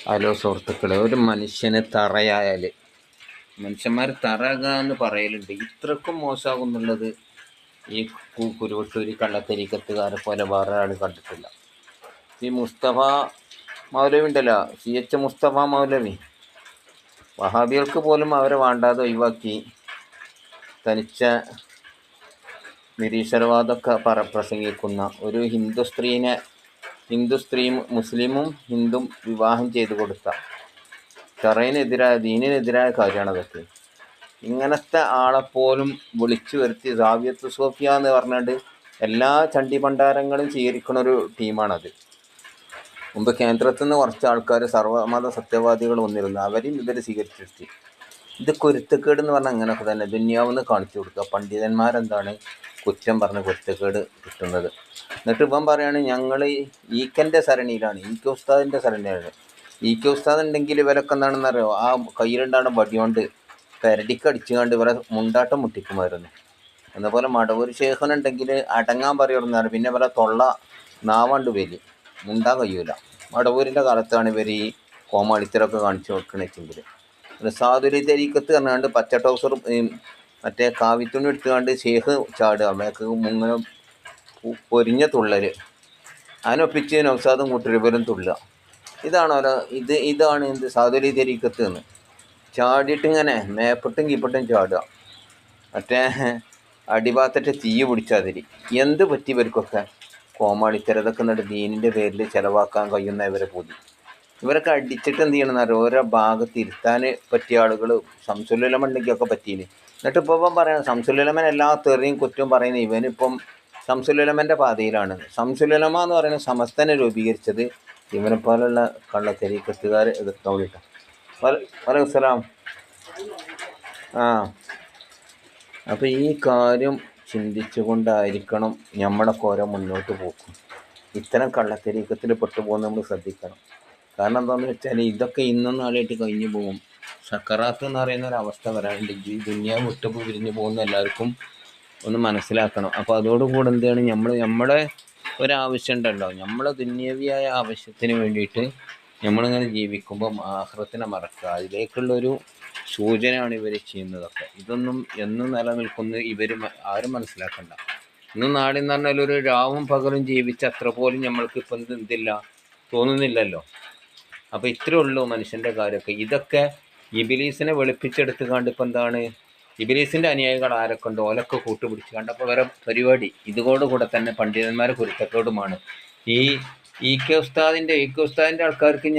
Hello സുഹൃത്തുക്കളെ, ഒരു മനുഷ്യന് തറയായാൽ മനുഷ്യന്മാർ തറക എന്ന് പറയലുണ്ട്. ഇത്രക്കും മോശമാകുന്നുള്ളത് ഈ കുരുവട്ടൂരി കള്ളത്തരീക്കത്തുകാരെ പോലെ വേറെ ആൾ കണ്ടിട്ടില്ല. ഈ മുസ്തഫ മൗലവി ഉണ്ടല്ലോ, മുസ്തഫ മൗലവി, വഹാബികൾക്ക് പോലും അവരെ വേണ്ടാതെ ഒഴിവാക്കി തനിച്ച നിരീശ്വരവാദമൊക്കെ പ്രസംഗിക്കുന്ന ഒരു ഹിന്ദു സ്ത്രീയും മുസ്ലിമും ഹിന്ദും വിവാഹം ചെയ്തു കൊടുത്ത ദീനിനെതിരായ കാര്യമാണ് അതൊക്കെ. ഇങ്ങനത്തെ ആളെപ്പോലും വിളിച്ചു വരുത്തി സാവിയത്ത് സോഫിയ എന്ന് പറഞ്ഞിട്ട് എല്ലാ ചണ്ടി ഭണ്ഡാരങ്ങളും സ്വീകരിക്കുന്ന ഒരു ടീമാണത്. മുമ്പ് കേന്ദ്രത്തിൽ നിന്ന് കുറച്ച് ആൾക്കാർ സർവ്വമത സത്യവാദികൾ വന്നിരുന്നു, അവരെയും ഇവർ സ്വീകരിച്ചിട്ട് ഇത് കുരുത്തക്കേട് എന്ന് പറഞ്ഞാൽ അങ്ങനെയൊക്കെ തന്നെ ദുന്യാവെന്ന് കാണിച്ചു കൊടുക്കുക. പണ്ഡിതന്മാരെന്താണ് കുറ്റം പറഞ്ഞ് കുരുത്തക്കേട് കിട്ടുന്നത്. എന്നിട്ട് ഇവൻ പറയുകയാണ് ഞങ്ങൾ ഈക്കൻ്റെ സരണിയിലാണ്, ഈക്ക ഉസ്താദിൻ്റെ സരണിയാണ്. ഈക്ക ഉസ്താദ് ഉണ്ടെങ്കിൽ ഇവരൊക്കെ എന്താണെന്ന് അറിയോ, ആ കയ്യിലുണ്ടാകുന്ന വടിയോണ്ട് പെരടിക്കടിച്ചുകൊണ്ട് ഇവരെ മുണ്ടാട്ടം മുട്ടിക്കുമായിരുന്നു. അതുപോലെ മടവൂർ ശേഖനുണ്ടെങ്കിൽ അടങ്ങാൻ പറയുന്നതാണ്, പിന്നെ ഇവരെ തൊള്ള നാവാണ്ട് വലി മുണ്ടാൻ കഴിയൂല. മടവൂരിൻ്റെ കാലത്താണ് ഇവർ ഈ കോമാളിത്തരൊക്കെ കാണിച്ചു വെക്കണെച്ചെങ്കിൽ. സാധുരി തരീക്കത്ത് പറഞ്ഞാണ്ട് പച്ച ട്രൗസർ മറ്റേ കാവിത്തുണി എടുത്തുകൊണ്ട് ഷേഖ് ചാടുക, മേക്ക് മുങ്ങനെ പൊരിഞ്ഞ തുള്ളൽ, അതിനൊപ്പിച്ച് നൗസാദും കൂട്ടരുപരും തുള്ളുക. ഇതാണ് എന്ത് സാധുരി തരീക്കത്ത് എന്ന്. ചാടിയിട്ടിങ്ങനെ മേപ്പിട്ടും കീപ്പിട്ടും ചാടുക, മറ്റേ അടിഭാഗത്തിട്ട് തീ പിടിച്ചാതിരി. എന്ത് പറ്റി ഇവർക്കൊക്കെ കോമാളിത്തരതൊക്കെ എന്നിട്ട് ദീനിൻ്റെ പേരിൽ ചിലവാക്കാൻ കഴിയുന്ന ഇവരെ പൂതി. ഇവരൊക്കെ അടിച്ചിട്ട് എന്ത് ചെയ്യണമെന്ന് ഓരോ ഭാഗത്ത് ഇരുത്താൻ പറ്റിയ ആളുകൾ ശംസുലുലമ ഉണ്ടെങ്കിലൊക്കെ പറ്റീന്. എന്നിട്ട് ഇപ്പം പറയാം ശംസുലുലമൻ എല്ലാ തെറിയും കുറ്റവും പറയുന്നത് ഇവനിപ്പം ശംസുലുലമൻ്റെ പാതയിലാണ്. ശംസുലുലമ എന്ന് പറയുന്ന സമസ്തനെ രൂപീകരിച്ചത് ഇവനെ പോലുള്ള കള്ളത്തരീക്കത്തുകാർ എതിർക്കാൻ വേണ്ടിയിട്ടാണ്. വലൈക്കുസ്സലാം. അപ്പോൾ ഈ കാര്യം ചിന്തിച്ചു കൊണ്ടായിരിക്കണം നമ്മളൊക്കെ ഓരോ മുന്നോട്ട് പോക്കും. ഇത്തരം കള്ളത്തരീക്കത്തിൽ പെട്ടുപോകുന്ന നമ്മൾ ശ്രദ്ധിക്കണം. കാരണം എന്താണെന്ന് വെച്ചാൽ ഇതൊക്കെ ഇന്നും നാളായിട്ട് കഴിഞ്ഞു പോകും. സക്കറാത്ത് എന്ന് പറയുന്ന ഒരവസ്ഥ വരാനുണ്ട്. ഈ ദുനിയാവ് വിട്ടുപോയി വിരിഞ്ഞു പോകുന്ന എല്ലാവർക്കും ഒന്ന് മനസ്സിലാക്കണം. അപ്പോൾ അതോടുകൂടെ എന്താണ് നമ്മുടെ ഒരാവശ്യം ഉണ്ടല്ലോ, നമ്മളെ ദുന്യവിയായ ആവശ്യത്തിന് വേണ്ടിയിട്ട് നമ്മളിങ്ങനെ ജീവിക്കുമ്പം ആഖിറത്തിനെ മറക്കുക, അതിലേക്കുള്ളൊരു സൂചനയാണ് ഇവർ ചെയ്യുന്നതൊക്കെ. ഇതൊന്നും എന്നും നിലനിൽക്കുന്ന ഇവർ ആരും മനസ്സിലാക്കണ്ട. ഇന്നും നാളെ എന്ന് പറഞ്ഞാൽ ഒരു രാവും പകലും ജീവിച്ച അത്ര പോലും നമ്മൾക്ക് ഇപ്പം എന്തില്ല തോന്നുന്നില്ലല്ലോ. അപ്പോൾ ഇത്രയേ ഉള്ളൂ മനുഷ്യൻ്റെ കാര്യമൊക്കെ. ഇതൊക്കെ ഇബിലീസിനെ വെളുപ്പിച്ചെടുത്ത് കണ്ട് ഇപ്പം എന്താണ് ഇബിലീസിൻ്റെ അനുയായികൾ ആരൊക്കെ ഉണ്ട് ഓലൊക്കെ കൂട്ടുപിടിച്ച് കണ്ടപ്പോൾ വേറെ പരിപാടി ഇതോടുകൂടെ തന്നെ പണ്ഡിതന്മാരെ കുരുത്തക്കേടുമാണ്. ഈ ഈക്ക ഉസ്താദിൻ്റെ ആൾക്കാർക്ക്